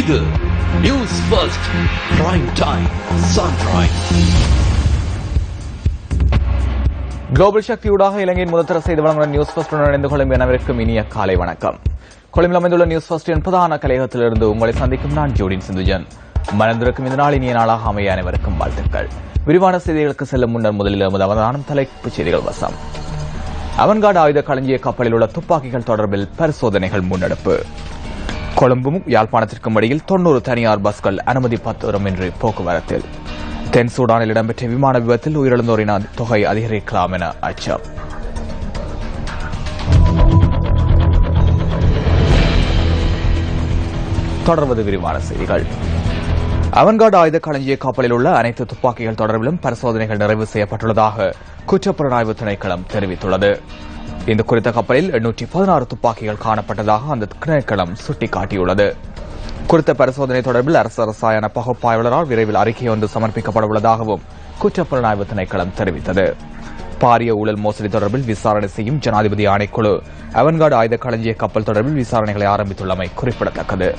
இது news first prime time sunrise. Global சக்தியூடாக இலங்கையின் முதற்தர செய்து வழங்குகிற நியூஸ் ஃபர்ஸ்ட் இணைந்து கொள்ளும் அனைவருக்கும் இனிய காலை வணக்கம். கொழும்பில் அமைந்துள்ள நியூஸ் ஃபர்ஸ்டின் பிரதான கலையகத்திலிருந்து உங்களை சந்திக்கும் நான் ஜோடின் சிந்துஜன். மலர்ந்திருக்கும் இந்த நாள் இனிய நாளாக அமைய அனைவருக்கும் வாழ்த்துக்கள். விரிவான செய்திகளுக்கு செல்லும் முன்னர் முதலில் அவதானம் தலைப்புச் செய்திகள் வசம். அவன்கார்டு ஆயுத களஞ்சிய கப்பலில் உள்ள துப்பாக்கிகள் தொடர்பில் பரிசோதனைகள் முன்னெடுப்பு. கொழும்பும் யாழ்ப்பாணத்திற்கும் இடையில் 90 தனியார் பஸ்கள் அனுமதி பத்திரமின்றி போக்குவரத்தில். தென் சூடானில் இடம்பெற்ற விமான விபத்தில் உயிரிழந்தோரின் தொகை அதிகரிக்கலாம் என அச்சம். தொடர்வது விரிவான செய்திகள். அவன்கார்டு ஆயுத களஞ்சிய கப்பலில் உள்ள அனைத்து துப்பாக்கிகள் தொடர்பிலும் பரிசோதனைகள் நிறைவு செய்யப்பட்டுள்ளதாக குற்றப்புலனாய்வு திணைக்களம் தெரிவித்துள்ளது. இந்த குறித்த கப்பலில் 816 துப்பாக்கிகள் காணப்பட்டதாக அந்த திணைக்களம் சுட்டிக்காட்டியுள்ளது. குறித்த பரிசோதனை தொடர்பில் அரசு ரசாயன பகுப்பாய்வாளரால் விரைவில் அறிக்கை ஒன்று சமர்ப்பிக்கப்பட உள்ளதாகவும் குற்றப்புலனாய்வு திணைக்களம் தெரிவித்தது. பாரிய ஊழல் மோசடி தொடர்பில் விசாரணை செய்யும் ஜனாதிபதி ஆணைக்குழு அவன்கார்டு ஆயுத களஞ்சிய கப்பல் தொடர்பில் விசாரணைகளை ஆரம்பித்துள்ளமை குறிப்பிடத்தக்கது.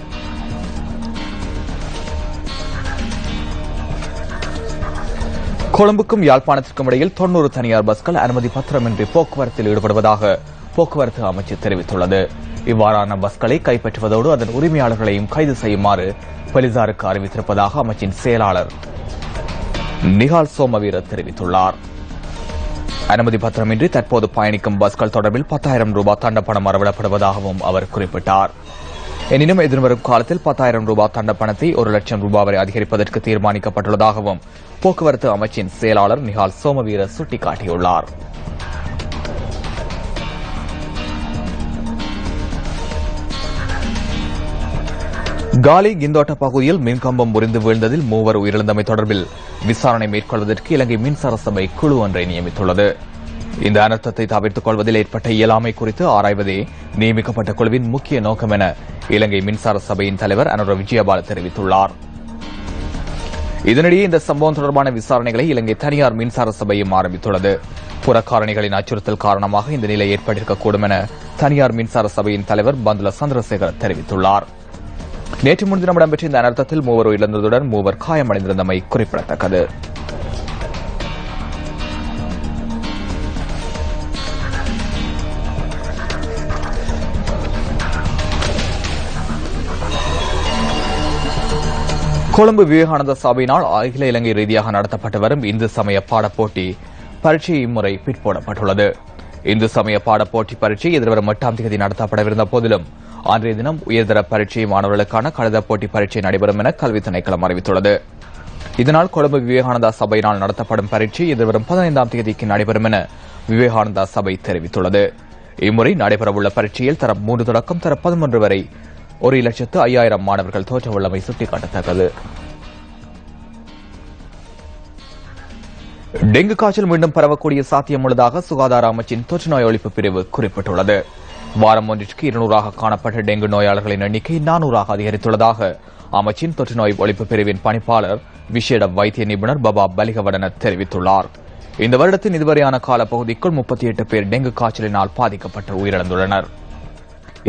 கொழும்புக்கும் யாழ்ப்பாணத்திற்கும் இடையில் 90 தனியார் பஸ்கள் அனுமதி பத்திரமின்றி போக்குவரத்தில் ஈடுபடுவதாக போக்குவரத்து அமைச்சு தெரிவித்துள்ளது. இவ்வாறான பஸ்களை கைப்பற்றுவதோடு அதன் உரிமையாளர்களையும் கைது செய்யுமாறு போலீசாருக்கு அறிவித்திருப்பதாக அமைச்சின் செயலாளர் நிஹால் சோமவீர தெரிவித்துள்ளார். அனுமதி பத்திரமின்றி தற்போது பயணிக்கும் பஸ்கள் தொடர்பில் 10,000 ரூபாய் தண்டப்பணம் அறவிடப்படுவதாகவும் அவர் குறிப்பிட்டார். எனினும் எதிர்வரும் காலத்தில் 10,000 ரூபாய் தண்டப்பணத்தை 1 லட்சம் ரூபாய் வரை அதிகரிப்பதற்கு தீர்மானிக்கப்பட்டுள்ளதாகவும் போக்குவரத்து அமைச்சின் செயலாளர் நிஹால் சோமவீர சுட்டிக்காட்டியுள்ளார். காலி கிந்தோட்ட பகுதியில் மின்கம்பம் முறிந்து வீழ்ந்ததில் 3 உயிரிழந்தமை தொடர்பில் விசாரணை மேற்கொள்வதற்கு இலங்கை மின்சார சபை குழு ஒன்றை நியமித்துள்ளது. இந்த அனர்த்தத்தை தவிர்த்துக் கொள்வதில் ஏற்பட்ட இயலாமை குறித்து ஆராய்வதே நியமிக்கப்பட்ட குழுவின் முக்கிய நோக்கம் என இலங்கை மின்சார சபையின் தலைவர் அனுர விஜயபால தெரிவித்துள்ளார். இதனிடையே இந்த சம்பவம் தொடர்பான விசாரணைகளை இலங்கை தனியார் மின்சார சபையும் ஆரம்பித்துள்ளது. புறக்காரணிகளின் அச்சுறுத்தல் காரணமாக இந்த நிலை ஏற்பட்டிருக்கக்கூடும் என தனியார் மின்சார சபையின் தலைவர் பந்துல சந்திரசேகர் தெரிவித்துள்ளார். நேற்று முன்தினம் இடம்பெற்ற இந்த அனர்த்தத்தில் 3 உயிரிழந்ததுடன் 3 காயமடைந்திருந்தமை குறிப்பிடத்தக்கது. கொழும்பு விவேகானந்த சபையினால் அகில இலங்கை ரீதியாக நடத்தப்பட்டு வரும் இந்து சமய பாடப்போட்டி பரீட்சை இம்முறை பிற்போடப்பட்டுள்ளது. இந்து சமய பாடப்போட்டி பரீட்சை எதிர்வரும் 8ஆம் தேதி நடத்தப்படவிருந்த போதிலும் அன்றைய தினம் உயர்தர பரீட்சை மாணவர்களுக்கான கணித போட்டி பரீட்சை நடைபெறும் என கல்வி திணைக்களம் அறிவித்துள்ளது. இதனால் கொழும்பு விவேகானந்தா சபையினால் நடத்தப்படும் பரீட்சை எதிர்வரும் 15ஆம் தேதிக்கு நடைபெறும் என விவேகானந்தா சபை தெரிவித்துள்ளது. இம்முறை நடைபெறவுள்ள பரீட்சையில் தரம் 3 தொடக்கம் தரம் 11 வரை 1,05,000 மாணவர்கள் தோற்றவுள்ளமை சுட்டிக்காட்டத்தக்கது. டெங்கு காய்ச்சல் மீண்டும் பரவக்கூடிய சாத்தியம் உள்ளதாக சுகாதார அமைச்சின் தொற்று நோய் ஒழிப்பு பிரிவு குறிப்பிட்டுள்ளது. வாரம் ஒன்றிற்கு 200 காணப்பட்ட டெங்கு நோயாளர்களின் எண்ணிக்கை 400 அதிகரித்துள்ளதாக அமைச்சின் தொற்று நோய் ஒழிப்பு பிரிவின் பணிப்பாளர் விசேட வைத்திய நிபுணர் பபா பலிகவடன தெரிவித்துள்ளார். இந்த வருடத்தின் இதுவரையான காலப்பகுதிக்குள் 38 பேர் டெங்கு காய்ச்சலினால் பாதிக்கப்பட்டு உயிரிழந்துள்ளனர்.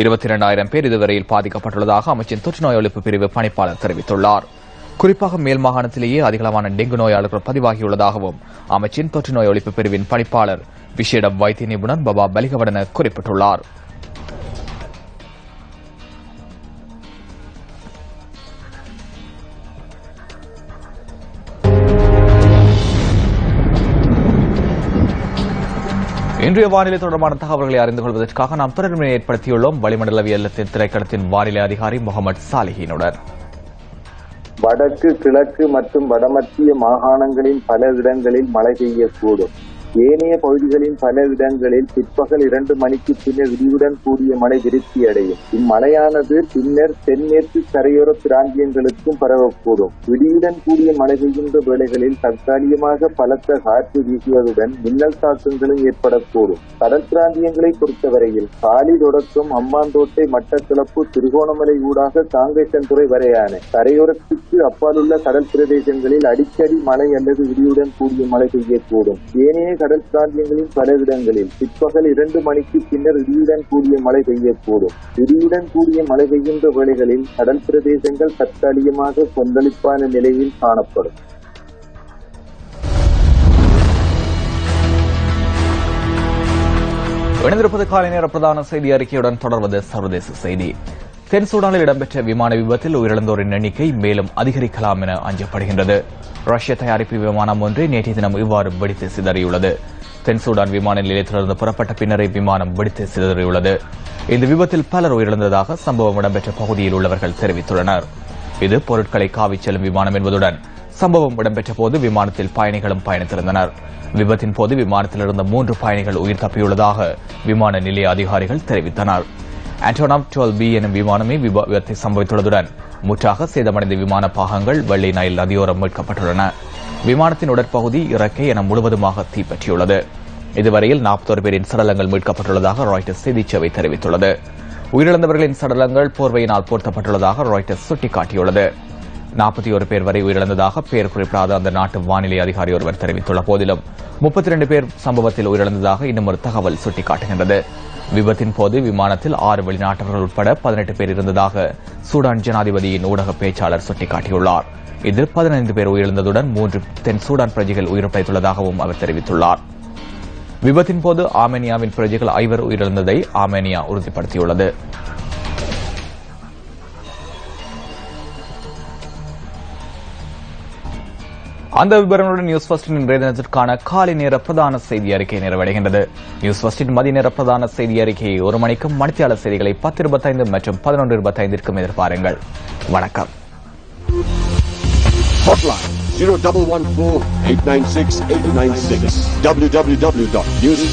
22,000 பேர் இதுவரையில் பாதிக்கப்பட்டுள்ளதாக அமைச்சின் தொற்று நோய் ஒழிப்பு பிரிவு பணிப்பாளர் தெரிவித்துள்ளார். குறிப்பாக மேல் மாகாணத்திலேயே அதிகளவான டெங்கு நோயாளர்கள் பதிவாகியுள்ளதாகவும் அமைச்சின் தொற்று நோய் ஒழிப்பு பிரிவின் பணிப்பாளர் விசேட வைத்திய நிபுணர் பபா பலிகவடன குறிப்பிட்டுள்ளார். இன்றைய வானிலை தொடர்பான தகவல்களை அறிந்து கொள்வதற்காக நாம் தொடர்பினை ஏற்படுத்தியுள்ளோம் வளிமண்டலவியல் திணைக்களத்தின் வானிலை அதிகாரி முகமது சாலிஹினுடன். வடக்கு, கிழக்கு மற்றும் வடமத்திய மாகாணங்களின் பல இடங்களில் மழை பெய்யக்கூடும். ஏனைய பகுதிகளின் பல இடங்களில் பிற்பகல் 2 மணிக்கு பின்னர் இடியுடன் கூடிய மழை விருத்தியடையும். இம்மழையானது பின்னர் தென்மேற்கு கரையோர பிராந்தியங்களுக்கும் பரவக்கூடும். இடியுடன் கூடிய மழை பெய்கின்ற வேளைகளில் தற்காலிகமாக பலத்த காற்று வீசுவதுடன் மின்னல் தாக்கங்களும் ஏற்படக்கூடும். கடல் பிராந்தியங்களை பொறுத்தவரையில் காலி தொடக்கம் அம்பாந்தோட்டை, மட்டக்களப்பு, திருகோணமலை ஊடாக காங்கேசன்துறை வரையான கரையோரத்துக்கு அப்பாலுள்ள கடல் பிரதேசங்களில் அடிக்கடி மழை அல்லது இடியுடன் கூடிய மழை பெய்யக்கூடும். ஏனைய கடல் பிராந்தியங்களின் பல இடங்களில் பிற்பகல் 2 மணிக்கு பின்னர் இடியுடன் கூடிய மழை பெய்யக்கூடும். இடியுடன் கூடிய மழை பெய்கின்ற வேளைகளில் கடல் பிரதேசங்கள் தற்காலிகமாக கொந்தளிப்பான நிலையில் காணப்படும். இணைந்திருப்பது காலை நேர பிரதான செய்தி அறிக்கையுடன் தொடர்வது சர்வதேச செய்தி. தென் சூடானில் இடம்பெற்ற விமான விபத்தில் உயிரிழந்தோரின் எண்ணிக்கை மேலும் அதிகரிக்கலாம் என அஞ்சப்படுகின்றது. ரஷ்ய தயாரிப்பு விமானம் ஒன்று நேற்றைய தினம் இவ்வாறு வெடித்து சிதறியுள்ளது. தென் சூடான் விமான நிலையத்திலிருந்து புறப்பட்ட பின்னரே விமானம் வெடித்து சிதறியுள்ளது. இந்த விபத்தில் பலர் உயிரிழந்ததாக சம்பவம் இடம்பெற்ற பகுதியில் உள்ளவர்கள் தெரிவித்துள்ளனர். இது பொருட்களை காவிச் செல்லும் விமானம் என்பதுடன் சம்பவம் இடம்பெற்ற போது விமானத்தில் பயணிகளும் பயணித்திருந்தனர். விபத்தின் போது விமானத்தில் இருந்த 3 பயணிகள் உயிர் தப்பியுள்ளதாக விமான நிலைய அதிகாரிகள் தெரிவித்தனர். ஆண்டோனாவ் 12B எனும் விமானமே விபத்தை சம்பவித்துள்ளதுடன் முற்றாக சேதமடைந்த விமான பாகங்கள் வெள்ளை நைல் நதியோரம் மீட்கப்பட்டுள்ளன. விமானத்தின் உடற்பகுதி இறக்கை என முழுவதுமாக தீப்பற்றியுள்ளது. இதுவரையில் 41 பேரின் சடலங்கள் மீட்கப்பட்டுள்ளதாக ராய்ட்டர்ஸ் செய்திச் சேவை தெரிவித்துள்ளது. உயிரிழந்தவர்களின் சடலங்கள் போர்வையினால் போர்த்தப்பட்டுள்ளதாக ராய்ட்டர்ஸ் சுட்டிக்காட்டியுள்ளது. 41 பேர் வரை உயிரிழந்ததாக பெயர் குறிப்பிடாத அந்த நாட்டு வானிலை அதிகாரி ஒருவர் தெரிவித்துள்ள போதிலும் 32 பேர் சம்பவத்தில் உயிரிழந்ததாக இன்னும் ஒரு தகவல் சுட்டிக்காட்டுகின்றது. விபத்தின் போது விமானத்தில் 6 வெளிநாட்டவர்கள் உட்பட 18 பேர் இருந்ததாக சூடான் ஜனாதிபதியின் ஊடக பேச்சாளர் சுட்டிக்காட்டியுள்ளார். இதில் 15 பேர் உயிரிழந்ததுடன் 3 தென் சூடான் பிரஜைகள் உயிர் பிழைத்துள்ளதாகவும் அவர் தெரிவித்துள்ளார். விபத்தின் போது ஆர்மேனியாவின் பிரஜைகள் 5 உயிரிழந்ததை ஆர்மேனியா உறுதிப்படுத்தியுள்ளது. அந்த விவரங்களுடன் நியூஸ் ஃபர்ஸ்டின் இன்றைய தினத்திற்கான காலை நேர பிரதான செய்தி அறிக்கை நிறைவடைகின்றது. நியூஸ் ஃபர்ஸ்டின் மதிய நேர பிரதான செய்தி அறிக்கையை 1 மணிக்கும் மணித்தியாளர் செய்திகளை 10:25 மற்றும் 11:25 எதிர்பாருங்கள். வணக்கம். Hotline 0114 896 896 www.news